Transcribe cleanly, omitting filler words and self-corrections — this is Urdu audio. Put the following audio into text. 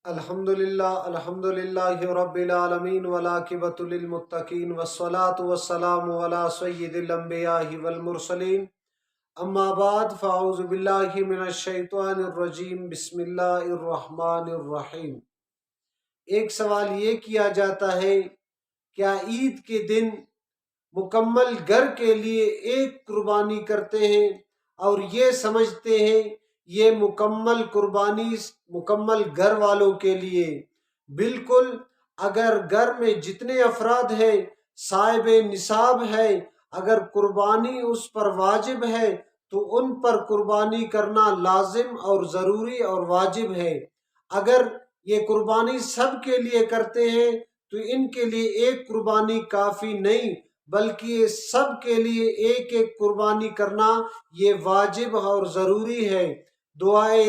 الحمدللہ رب العالمین والعاقبۃ للمتقین والصلاة والسلام علی سید الانبیاء والمرسلین اما بعد فاعوذ باللہ من الشیطان الرجیم بسم اللہ الرحمن الرحیم۔ ایک سوال یہ کیا جاتا ہے، کیا عید کے دن مکمل گھر کے لیے ایک قربانی کرتے ہیں اور یہ سمجھتے ہیں یہ مکمل قربانی مکمل گھر والوں کے لیے؟ بالکل، اگر گھر میں جتنے افراد ہیں صاحب نصاب ہے، اگر قربانی اس پر واجب ہے تو ان پر قربانی کرنا لازم اور ضروری اور واجب ہے۔ اگر یہ قربانی سب کے لیے کرتے ہیں تو ان کے لیے ایک قربانی کافی نہیں، بلکہ یہ سب کے لیے ایک ایک قربانی کرنا یہ واجب اور ضروری ہے۔ دعائے